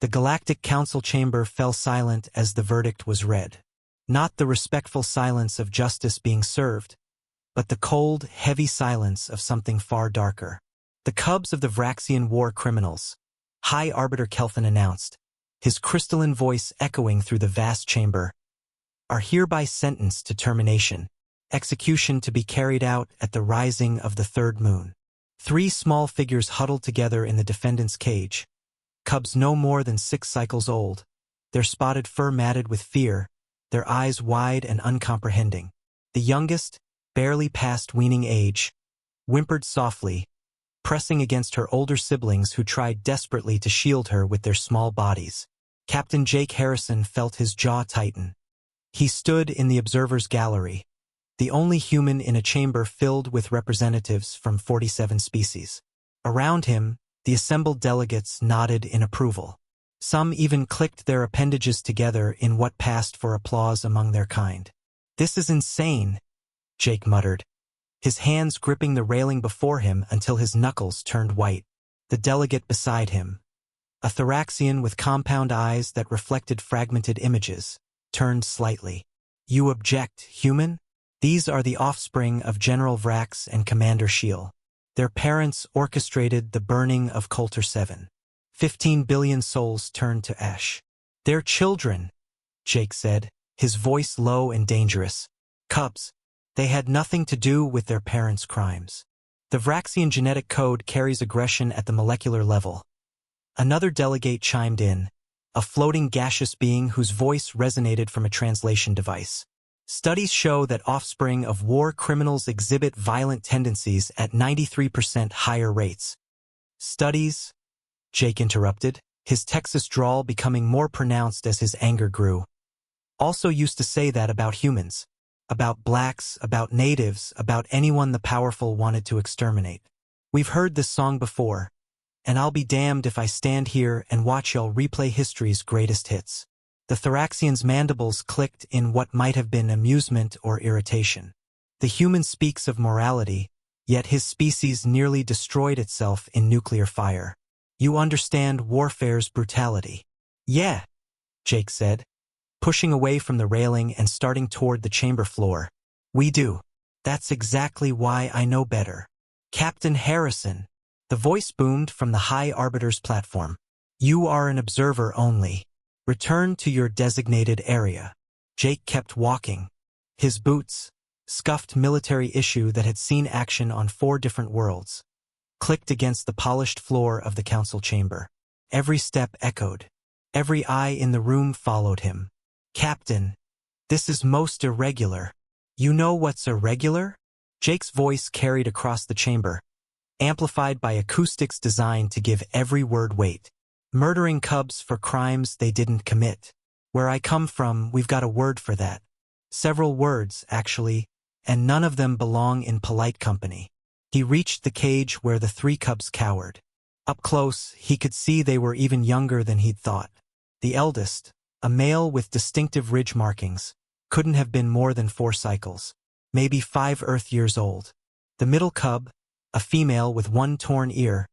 The Galactic Council chamber fell silent as the verdict was read. Not the respectful silence of justice being served, but the cold, heavy silence of something far darker. The cubs of the Vraxxian war criminals, High Arbiter Kelvin announced, his crystalline voice echoing through the vast chamber, are hereby sentenced to termination, execution to be carried out at the rising of the third moon. 3 small figures huddled together in the defendant's cage, cubs no more than 6 cycles old, their spotted fur matted with fear, their eyes wide and uncomprehending. The youngest, barely past weaning age, whimpered softly, pressing against her older siblings who tried desperately to shield her with their small bodies. Captain Jake Harrison felt his jaw tighten. He stood in the observer's gallery, the only human in a chamber filled with representatives from 47 species. Around him, the assembled delegates nodded in approval. Some even clicked their appendages together in what passed for applause among their kind. "This is insane," Jake muttered, his hands gripping the railing before him until his knuckles turned white. The delegate beside him, a Vraxxian with compound eyes that reflected fragmented images, turned slightly. "You object, human? These are the offspring of General Vrax and Commander Shield. Their parents orchestrated the burning of Coulter 7. 15 billion souls turned to ash. They're children," Jake said, his voice low and dangerous. "Cubs. They had nothing to do with their parents' crimes. The Vraxxian genetic code carries aggression at the molecular level." Another delegate chimed in, a floating gaseous being whose voice resonated from a translation device. "Studies show that offspring of war criminals exhibit violent tendencies at 93% higher rates." "Studies?" Jake interrupted, his Texas drawl becoming more pronounced as his anger grew. "Also used to say that about humans. About blacks, about natives, about anyone the powerful wanted to exterminate. We've heard this song before, and I'll be damned if I stand here and watch y'all replay history's greatest hits." The Vraxxian's mandibles clicked in what might have been amusement or irritation. The human speaks of morality, yet his species nearly destroyed itself in nuclear fire. "You understand warfare's brutality." "Yeah," Jake said, pushing away from the railing and starting toward the chamber floor. "We do. That's exactly why I know better." "Captain Harrison," the voice boomed from the High Arbiter's platform. "You are an observer only. Return to your designated area." Jake kept walking. His boots, scuffed military issue that had seen action on 4 different worlds, clicked against the polished floor of the council chamber. Every step echoed. Every eye in the room followed him. "Captain, this is most irregular." "You know what's irregular?" Jake's voice carried across the chamber, amplified by acoustics designed to give every word weight. "Murdering cubs for crimes they didn't commit. Where I come from, we've got a word for that. Several words, actually, and none of them belong in polite company." He reached the cage where the 3 cubs cowered. Up close, he could see they were even younger than he'd thought. The eldest, a male with distinctive ridge markings, couldn't have been more than 4 cycles, maybe 5 Earth years old. The middle cub, a female with 1 torn ear,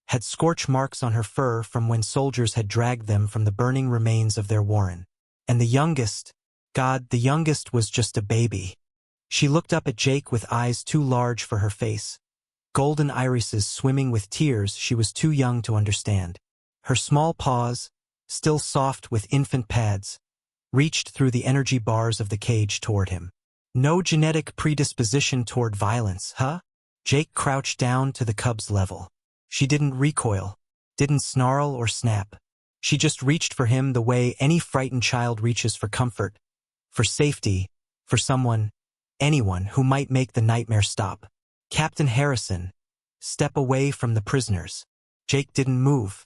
had scorch marks on her fur from when soldiers had dragged them from the burning remains of their warren. And the youngest, God, the youngest was just a baby. She looked up at Jake with eyes too large for her face, golden irises swimming with tears she was too young to understand. Her small paws, still soft with infant pads, reached through the energy bars of the cage toward him. "No genetic predisposition toward violence, huh?" Jake crouched down to the cub's level. She didn't recoil, didn't snarl or snap. She just reached for him the way any frightened child reaches for comfort, for safety, for someone, anyone who might make the nightmare stop. "Captain Harrison, step away from the prisoners." Jake didn't move.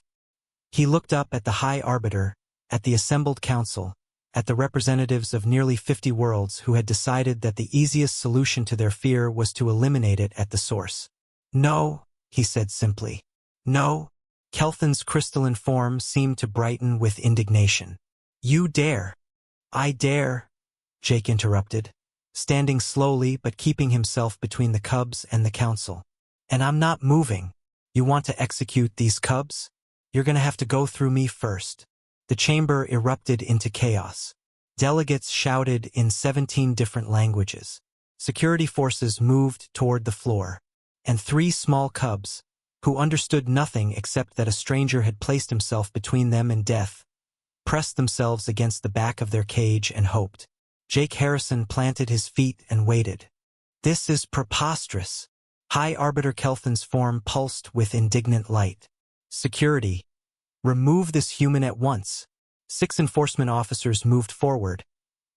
He looked up at the High Arbiter, at the assembled council, at the representatives of nearly 50 worlds who had decided that the easiest solution to their fear was to eliminate it at the source. "No," he said simply. "No." Kelvin's crystalline form seemed to brighten with indignation. "You dare." "I dare," Jake interrupted, standing slowly but keeping himself between the cubs and the council. "And I'm not moving. You want to execute these cubs? You're gonna have to go through me first." The chamber erupted into chaos. Delegates shouted in 17 different languages. Security forces moved toward the floor, and 3 small cubs, who understood nothing except that a stranger had placed himself between them and death, pressed themselves against the back of their cage and hoped. Jake Harrison planted his feet and waited. "This is preposterous." High Arbiter Kelthan's form pulsed with indignant light. "Security, remove this human at once." 6 enforcement officers moved forward,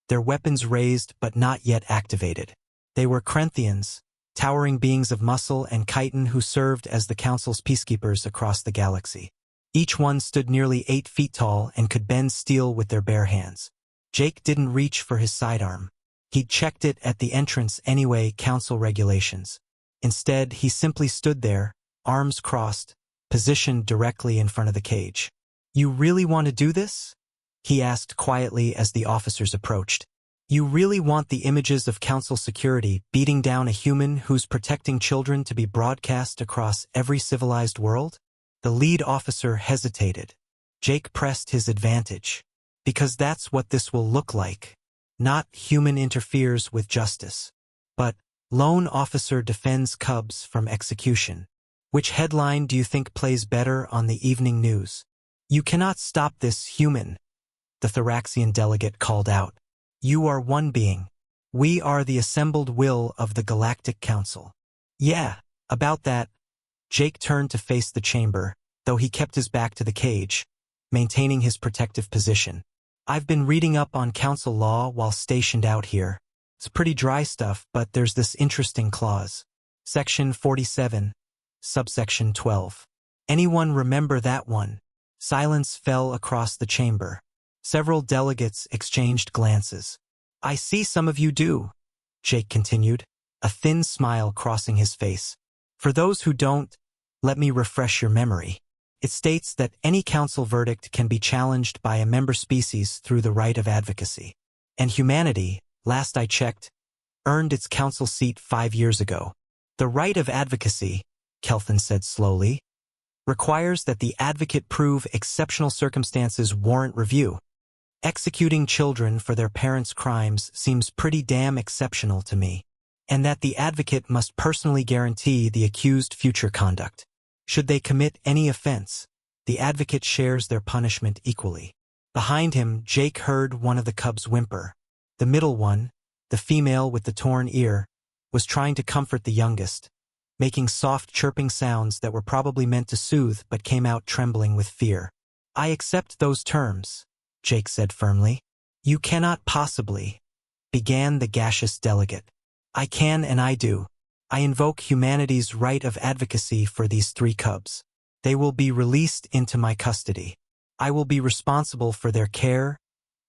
their weapons raised but not yet activated. They were Krenthians, towering beings of muscle and chitin who served as the Council's peacekeepers across the galaxy. Each one stood nearly 8 feet tall and could bend steel with their bare hands. Jake didn't reach for his sidearm. He'd checked it at the entrance anyway, Council regulations. Instead, he simply stood there, arms crossed, positioned directly in front of the cage. "You really want to do this?" he asked quietly as the officers approached. "You really want the images of Council security beating down a human who's protecting children to be broadcast across every civilized world?" The lead officer hesitated. Jake pressed his advantage. "Because that's what this will look like. Not human interferes with justice, but lone officer defends cubs from execution. Which headline do you think plays better on the evening news?" "You cannot stop this human," the Vraxxian delegate called out. "You are one being. We are the assembled will of the Galactic Council." "Yeah, about that." Jake turned to face the chamber, though he kept his back to the cage, maintaining his protective position. "I've been reading up on council law while stationed out here. It's pretty dry stuff, but there's this interesting clause. Section 47, subsection 12. Anyone remember that one?" Silence fell across the chamber. Several delegates exchanged glances. "I see some of you do," Jake continued, a thin smile crossing his face. "For those who don't, let me refresh your memory. It states that any council verdict can be challenged by a member species through the right of advocacy. And humanity, last I checked, earned its council seat 5 years ago. The right of advocacy," Kelthan said slowly, "requires that the advocate prove exceptional circumstances warrant review. Executing children for their parents' crimes seems pretty damn exceptional to me. And that the advocate must personally guarantee the accused future conduct. Should they commit any offense, the advocate shares their punishment equally." Behind him, Jake heard one of the cubs whimper. The middle one, the female with the torn ear, was trying to comfort the youngest, making soft chirping sounds that were probably meant to soothe but came out trembling with fear. "I accept those terms," Jake said firmly. "You cannot possibly," began the gaseous delegate. "I can and I do. I invoke humanity's right of advocacy for these 3 cubs. They will be released into my custody. I will be responsible for their care,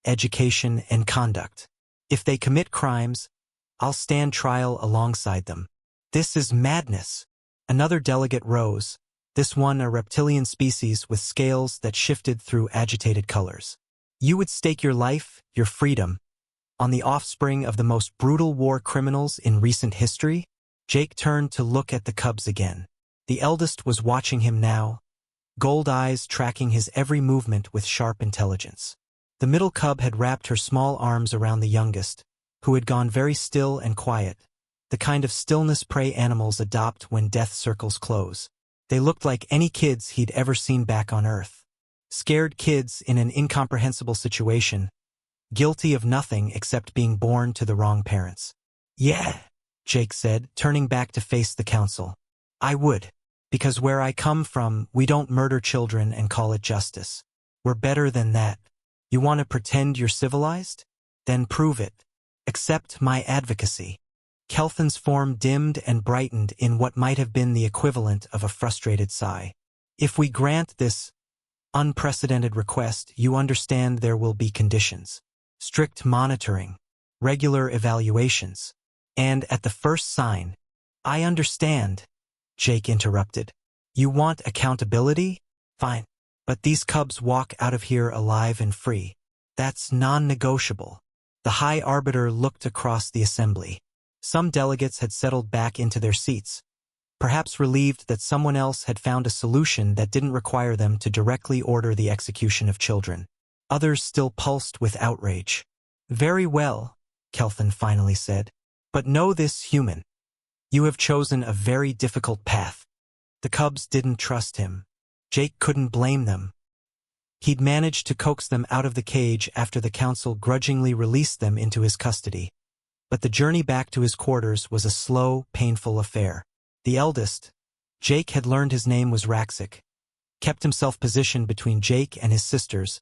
education, and conduct. If they commit crimes, I'll stand trial alongside them." "This is madness." Another delegate rose, this one a reptilian species with scales that shifted through agitated colors. "You would stake your life, your freedom, on the offspring of the most brutal war criminals in recent history?" Jake turned to look at the cubs again. The eldest was watching him now, gold eyes tracking his every movement with sharp intelligence. The middle cub had wrapped her small arms around the youngest, who had gone very still and quiet, the kind of stillness prey animals adopt when death circles close. They looked like any kids he'd ever seen back on Earth. Scared kids in an incomprehensible situation, guilty of nothing except being born to the wrong parents. "Yeah," Jake said, turning back to face the council. "I would. Because where I come from, we don't murder children and call it justice. We're better than that. You want to pretend you're civilized? Then prove it. Accept my advocacy." Kelthan's form dimmed and brightened in what might have been the equivalent of a frustrated sigh. "If we grant this unprecedented request, you understand there will be conditions. Strict monitoring, regular evaluations. And at the first sign—" "I understand," Jake interrupted. "You want accountability? Fine. But these cubs walk out of here alive and free. That's non-negotiable." The High Arbiter looked across the assembly. Some delegates had settled back into their seats, perhaps relieved that someone else had found a solution that didn't require them to directly order the execution of children. Others still pulsed with outrage. "Very well," Kelvin finally said. "But know this, human. You have chosen a very difficult path." The cubs didn't trust him. Jake couldn't blame them. He'd managed to coax them out of the cage after the council grudgingly released them into his custody. But the journey back to his quarters was a slow, painful affair. The eldest, Jake, had learned his name was Vraxxian, kept himself positioned between Jake and his sisters,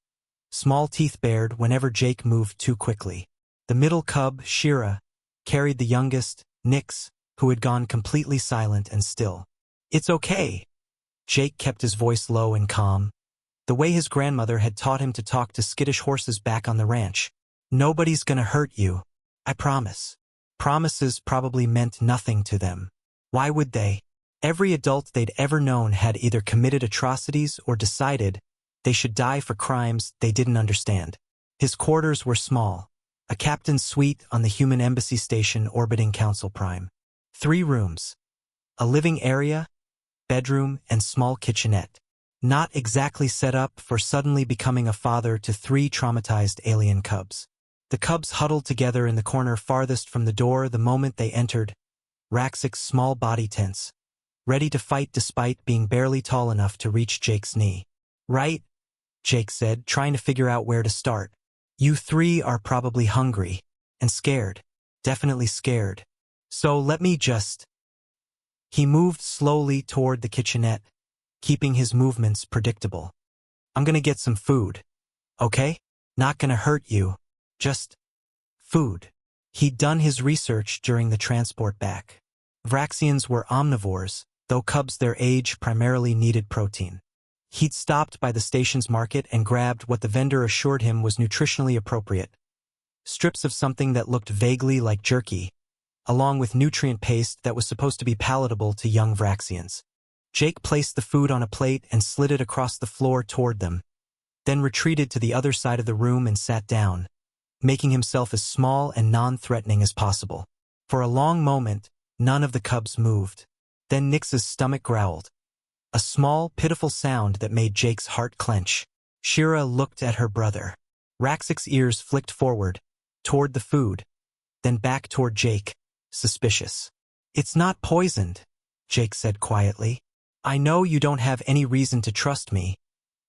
small teeth bared whenever Jake moved too quickly. The middle cub, Shira, carried the youngest, Nix, who had gone completely silent and still. "It's okay." Jake kept his voice low and calm, the way his grandmother had taught him to talk to skittish horses back on the ranch. "Nobody's gonna hurt you. I promise." Promises probably meant nothing to them. Why would they? Every adult they'd ever known had either committed atrocities or decided they should die for crimes they didn't understand. His quarters were small, a captain's suite on the human embassy station orbiting Council Prime. 3 rooms, a living area, bedroom, and small kitchenette. Not exactly set up for suddenly becoming a father to 3 traumatized alien cubs. The cubs huddled together in the corner farthest from the door the moment they entered, Vraxxian's small body tense, ready to fight despite being barely tall enough to reach Jake's knee. "Right," Jake said, trying to figure out where to start. "You 3 are probably hungry and scared, definitely scared. So let me just..." He moved slowly toward the kitchenette, keeping his movements predictable. "I'm gonna get some food, okay? Not gonna hurt you. Just food." He'd done his research during the transport back. Vraxxians were omnivores, though cubs their age primarily needed protein. He'd stopped by the station's market and grabbed what the vendor assured him was nutritionally appropriate. Strips of something that looked vaguely like jerky, along with nutrient paste that was supposed to be palatable to young Vraxxians. Jake placed the food on a plate and slid it across the floor toward them, then retreated to the other side of the room and sat down, making himself as small and non-threatening as possible. For a long moment, none of the cubs moved. Then Nix's stomach growled, a small, pitiful sound that made Jake's heart clench. Shira looked at her brother. Vraxxian's ears flicked forward, toward the food, then back toward Jake, suspicious. "It's not poisoned," Jake said quietly. "I know you don't have any reason to trust me,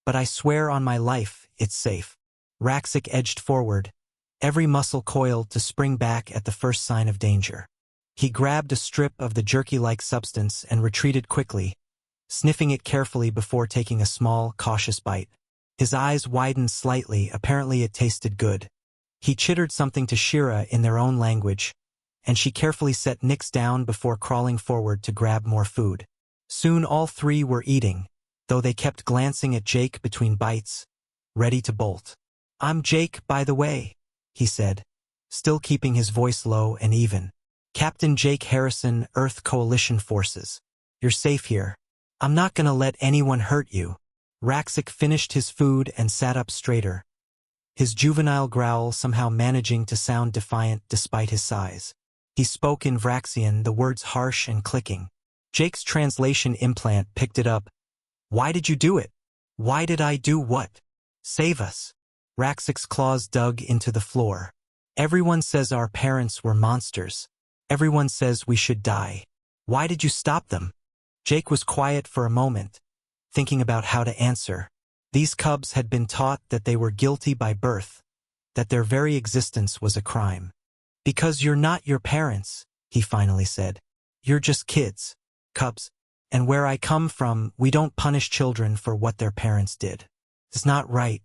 but I swear on my life, it's safe." Vraxxian edged forward, every muscle coiled to spring back at the first sign of danger. He grabbed a strip of the jerky-like substance and retreated quickly, sniffing it carefully before taking a small, cautious bite. His eyes widened slightly, apparently it tasted good. He chittered something to Shira in their own language, and she carefully set Nix down before crawling forward to grab more food. Soon all 3 were eating, though they kept glancing at Jake between bites, ready to bolt. "I'm Jake, by the way," he said, still keeping his voice low and even. "Captain Jake Harrison, Earth Coalition Forces. You're safe here. I'm not gonna let anyone hurt you." Vraxxian finished his food and sat up straighter, his juvenile growl somehow managing to sound defiant despite his size. He spoke in Vraxxian, the words harsh and clicking. Jake's translation implant picked it up. "Why did you do it?" "Why did I do what?" "Save us." Vraxxian's claws dug into the floor. "Everyone says our parents were monsters. Everyone says we should die. Why did you stop them?" Jake was quiet for a moment, thinking about how to answer. These cubs had been taught that they were guilty by birth, that their very existence was a crime. "Because you're not your parents," he finally said. "You're just kids, cubs. And where I come from, we don't punish children for what their parents did. It's not right.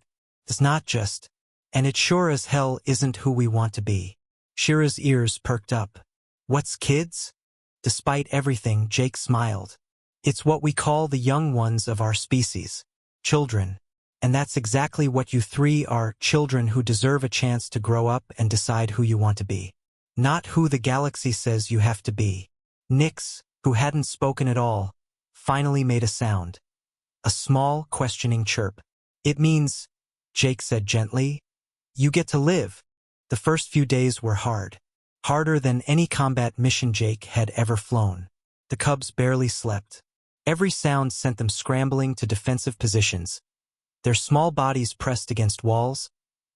It's not just. And it sure as hell isn't who we want to be." Shira's ears perked up. "What's kids?" Despite everything, Jake smiled. "It's what we call the young ones of our species. Children. And that's exactly what you 3 are, children who deserve a chance to grow up and decide who you want to be. Not who the galaxy says you have to be." Nix, who hadn't spoken at all, finally made a sound. A small, questioning chirp. "It means," Jake said gently, "you get to live." The first few days were hard. Harder than any combat mission Jake had ever flown. The cubs barely slept. Every sound sent them scrambling to defensive positions, their small bodies pressed against walls,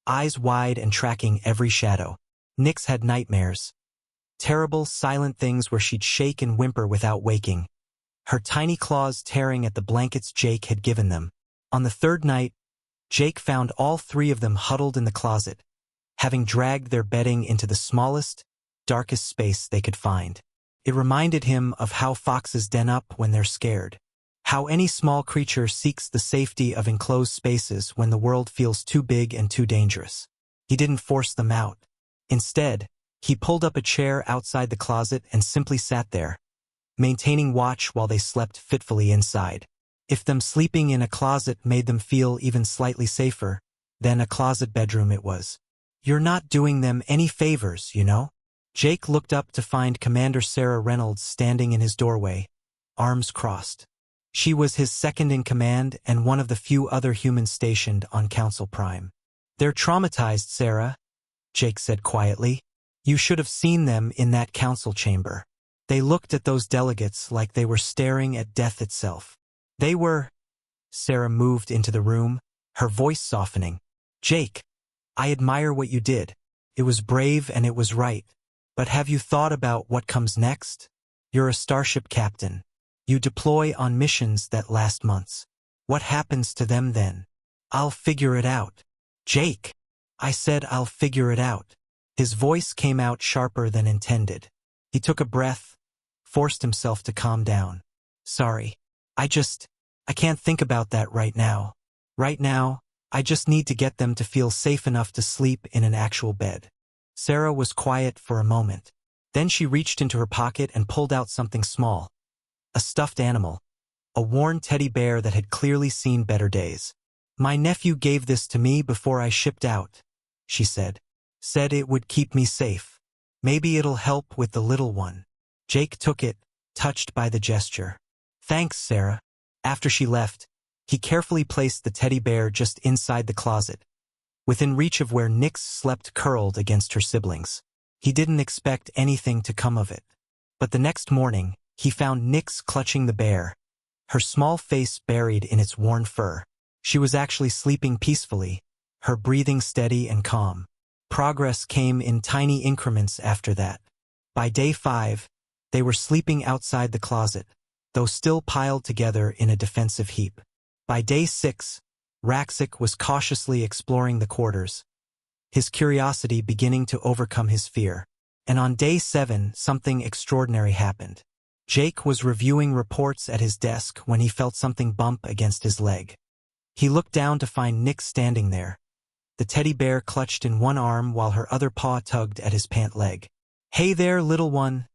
eyes wide and tracking every shadow. Nyx had nightmares. Terrible, silent things where she'd shake and whimper without waking, her tiny claws tearing at the blankets Jake had given them. On the third night, Jake found all three of them huddled in the closet, having dragged their bedding into the smallest, darkest space they could find. It reminded him of how foxes den up when they're scared, how any small creature seeks the safety of enclosed spaces when the world feels too big and too dangerous. He didn't force them out. Instead, he pulled up a chair outside the closet and simply sat there, maintaining watch while they slept fitfully inside. If them sleeping in a closet made them feel even slightly safer, then a closet bedroom it was. You're not doing them any favors, you know? Jake looked up to find Commander Sarah Reynolds standing in his doorway, arms crossed. She was his second-in-command and one of the few other humans stationed on Council Prime. "They're traumatized, Sarah," Jake said quietly. "You should have seen them in that council chamber. They looked at those delegates like they were staring at death itself. They were—" Sarah moved into the room, her voice softening. "Jake, I admire what you did. It was brave and it was right. But have you thought about what comes next? You're a starship captain. You deploy on missions that last months. What happens to them then?" "I'll figure it out." "Jake!" "I said I'll figure it out." His voice came out sharper than intended. He took a breath, forced himself to calm down. "Sorry. I can't think about that right now. Right now, I just need to get them to feel safe enough to sleep in an actual bed." Sarah was quiet for a moment. Then she reached into her pocket and pulled out something small. A stuffed animal. A worn teddy bear that had clearly seen better days. "My nephew gave this to me before I shipped out," she said. "Said it would keep me safe. Maybe it'll help with the little one." Jake took it, touched by the gesture. "Thanks, Sarah." After she left, he carefully placed the teddy bear just inside the closet, within reach of where Nyx slept curled against her siblings. He didn't expect anything to come of it. But the next morning, he found Nyx clutching the bear, her small face buried in its worn fur. She was actually sleeping peacefully, her breathing steady and calm. Progress came in tiny increments after that. By day 5, they were sleeping outside the closet, though still piled together in a defensive heap. By day 6, Vraxxian was cautiously exploring the quarters, his curiosity beginning to overcome his fear. And on day 7, something extraordinary happened. Jake was reviewing reports at his desk when he felt something bump against his leg. He looked down to find Nyx standing there, the teddy bear clutched in one arm while her other paw tugged at his pant leg. "Hey there, little one,"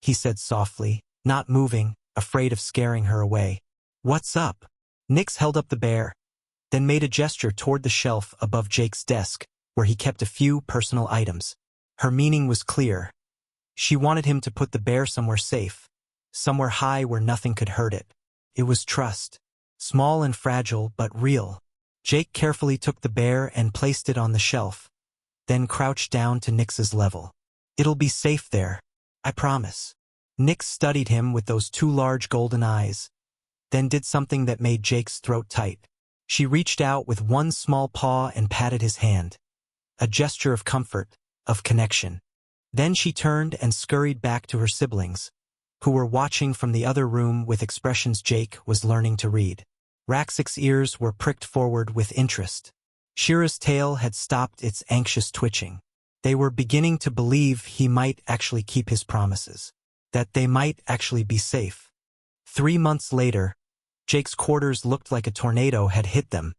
he said softly, not moving, afraid of scaring her away. "What's up?" Nyx held up the bear, then made a gesture toward the shelf above Jake's desk, where he kept a few personal items. Her meaning was clear. She wanted him to put the bear somewhere safe, somewhere high where nothing could hurt it. It was trust. Small and fragile, but real. Jake carefully took the bear and placed it on the shelf, then crouched down to Nyx's level. "It'll be safe there, I promise." Nyx studied him with those two large golden eyes, then did something that made Jake's throat tight. She reached out with one small paw and patted his hand. A gesture of comfort, of connection. Then she turned and scurried back to her siblings, who were watching from the other room with expressions Jake was learning to read. Vraxxian's ears were pricked forward with interest. Shira's tail had stopped its anxious twitching. They were beginning to believe he might actually keep his promises, that they might actually be safe. 3 months later, Jake's quarters looked like a tornado had hit them,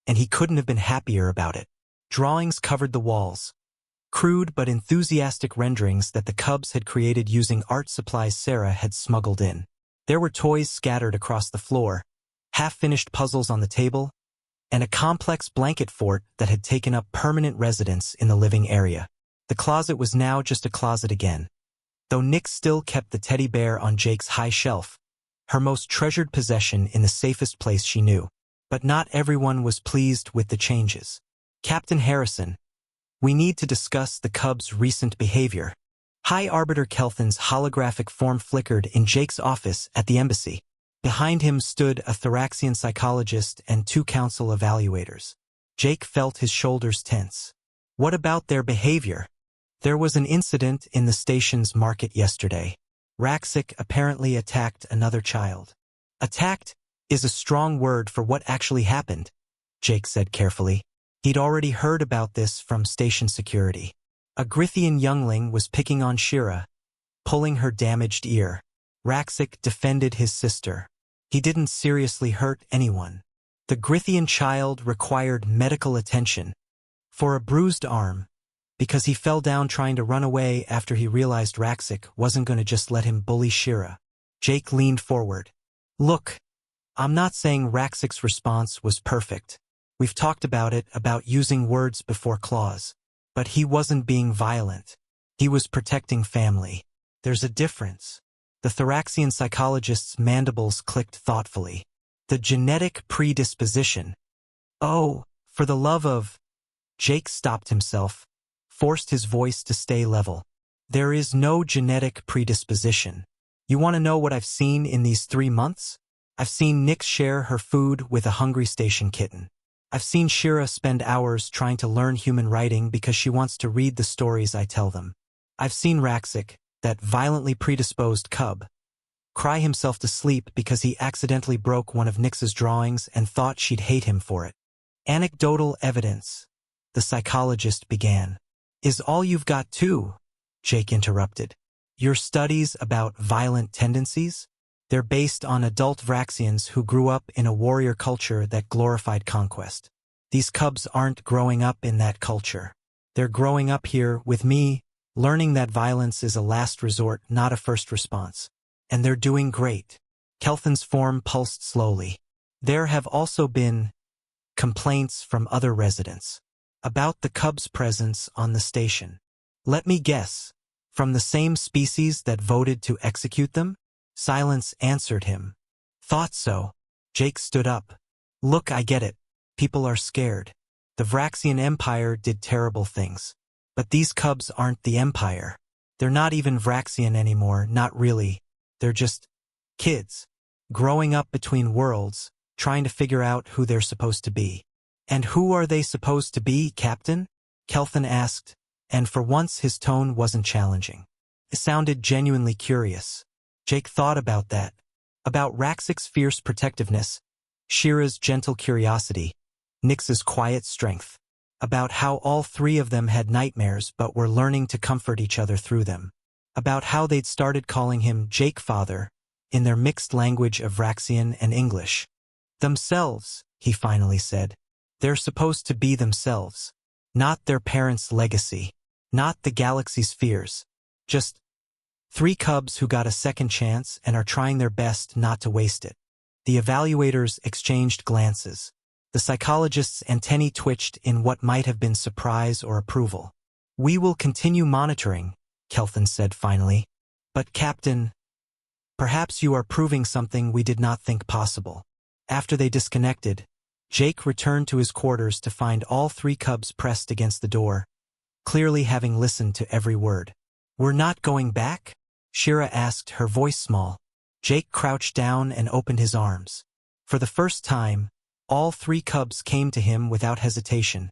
and he couldn't have been happier about it. Drawings covered the walls, crude but enthusiastic renderings that the cubs had created using art supplies Sarah had smuggled in. There were toys scattered across the floor, half-finished puzzles on the table, and a complex blanket fort that had taken up permanent residence in the living area. The closet was now just a closet again. Though Nyx still kept the teddy bear on Jake's high shelf, her most treasured possession in the safest place she knew. But not everyone was pleased with the changes. "Captain Harrison, we need to discuss the cubs' recent behavior," High Arbiter Kelthan's holographic form flickered in Jake's office at the embassy. Behind him stood a Vraxxian psychologist and 2 council evaluators. Jake felt his shoulders tense. What about their behavior? There was an incident in the station's market yesterday. Vraxxian apparently attacked another child. Attacked is a strong word for what actually happened, Jake said carefully. He'd already heard about this from station security. A Grithian youngling was picking on Shira, pulling her damaged ear. Vraxxian defended his sister. He didn't seriously hurt anyone. The Grithian child required medical attention for a bruised arm because he fell down trying to run away after he realized Vraxxian wasn't going to just let him bully Shira. Jake leaned forward. Look, I'm not saying Vraxxian's response was perfect. We've talked about it, about using words before claws. But he wasn't being violent. He was protecting family. There's a difference. The Vraxxian psychologist's mandibles clicked thoughtfully. The genetic predisposition. Oh, for the love of... Jake stopped himself, forced his voice to stay level. There is no genetic predisposition. You want to know what I've seen in these 3 months? I've seen Nyx share her food with a hungry station kitten. I've seen Shira spend hours trying to learn human writing because she wants to read the stories I tell them. I've seen Vraxxian, that violently predisposed cub, cry himself to sleep because he accidentally broke one of Nyx's drawings and thought she'd hate him for it. Anecdotal evidence, the psychologist began. Is all you've got too? Jake interrupted. Your studies about violent tendencies? They're based on adult Vraxxians who grew up in a warrior culture that glorified conquest. These cubs aren't growing up in that culture. They're growing up here with me, learning that violence is a last resort, not a first response. And they're doing great. Kelthan's form pulsed slowly. There have also been complaints from other residents about the cubs' presence on the station. Let me guess, from the same species that voted to execute them? Silence answered him. Thought so. Jake stood up. Look, I get it. People are scared. The Vraxxian Empire did terrible things. But these cubs aren't the Empire. They're not even Vraxxian anymore, not really. They're just kids, growing up between worlds, trying to figure out who they're supposed to be. And who are they supposed to be, Captain? Kelthan asked, and for once his tone wasn't challenging. It sounded genuinely curious. Jake thought about that. About Vraxxian's fierce protectiveness, Shira's gentle curiosity, Nyx's quiet strength. About how all 3 of them had nightmares but were learning to comfort each other through them. About how they'd started calling him Jake Father in their mixed language of Vraxxian and English. Themselves, he finally said. They're supposed to be themselves. Not their parents' legacy. Not the galaxy's fears. Just 3 cubs who got a second chance and are trying their best not to waste it. The evaluators exchanged glances. The psychologist's antennae twitched in what might have been surprise or approval. We will continue monitoring, Kelthan said finally. But Captain, perhaps you are proving something we did not think possible. After they disconnected, Jake returned to his quarters to find all 3 cubs pressed against the door, clearly having listened to every word. We're not going back? Shira asked, her voice small. Jake crouched down and opened his arms. For the first time, all 3 cubs came to him without hesitation,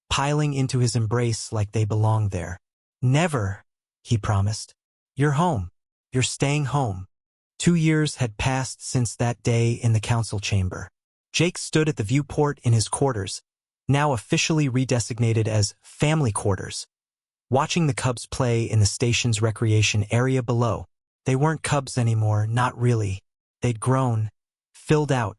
piling into his embrace like they belonged there. Never, he promised. You're home. You're staying home. 2 years had passed since that day in the council chamber. Jake stood at the viewport in his quarters, now officially redesignated as family quarters, watching the cubs play in the station's recreation area below. They weren't cubs anymore, not really. They'd grown, filled out,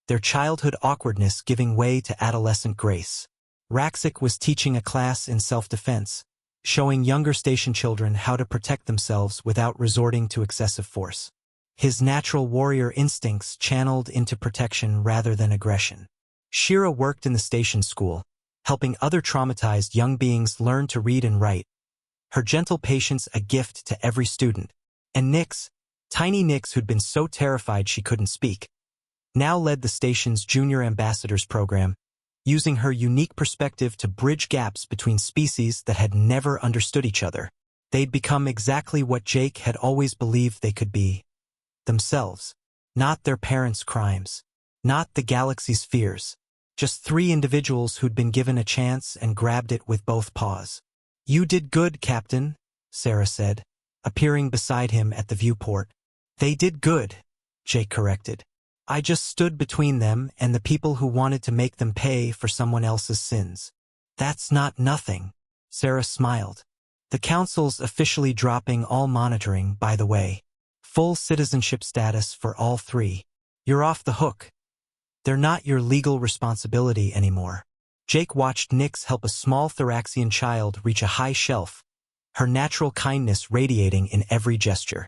their childhood awkwardness giving way to adolescent grace. Vraxxian was teaching a class in self-defense, showing younger station children how to protect themselves without resorting to excessive force. His natural warrior instincts channeled into protection rather than aggression. Shira worked in the station school, helping other traumatized young beings learn to read and write, her gentle patience a gift to every student. And Nyx, tiny Nyx who'd been so terrified she couldn't speak, now led the station's Junior Ambassadors program, using her unique perspective to bridge gaps between species that had never understood each other. They'd become exactly what Jake had always believed they could be. Themselves. Not their parents' crimes. Not the galaxy's fears. Just three individuals who'd been given a chance and grabbed it with both paws. "You did good, Captain," Sarah said, appearing beside him at the viewport. "They did good," Jake corrected. "I just stood between them and the people who wanted to make them pay for someone else's sins." "That's not nothing," Sarah smiled. "The Council's officially dropping all monitoring, by the way. Full citizenship status for all three. You're off the hook. They're not your legal responsibility anymore." Jake watched Nyx help a small Vraxxian child reach a high shelf, her natural kindness radiating in every gesture.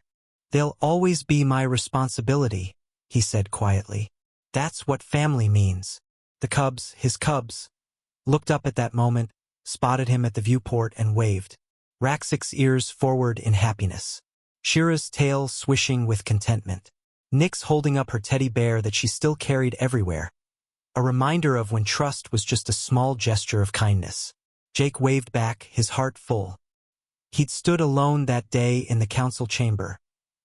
"They'll always be my responsibility," he said quietly. "That's what family means." The cubs, his cubs, looked up at that moment, spotted him at the viewport and waved. Vraxxic's ears forward in happiness. Shira's tail swishing with contentment. Nyx holding up her teddy bear that she still carried everywhere. A reminder of when trust was just a small gesture of kindness. Jake waved back, his heart full. He'd stood alone that day in the council chamber,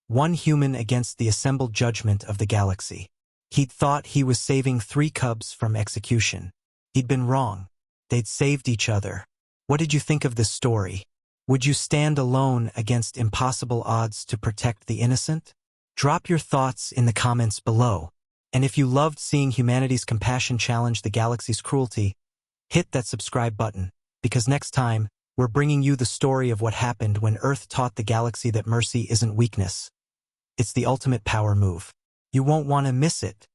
one human against the assembled judgment of the galaxy. He'd thought he was saving three cubs from execution. He'd been wrong. They'd saved each other. What did you think of this story? Would you stand alone against impossible odds to protect the innocent? Drop your thoughts in the comments below. And if you loved seeing humanity's compassion challenge the galaxy's cruelty, hit that subscribe button, because next time, we're bringing you the story of what happened when Earth taught the galaxy that mercy isn't weakness. It's the ultimate power move. You won't want to miss it.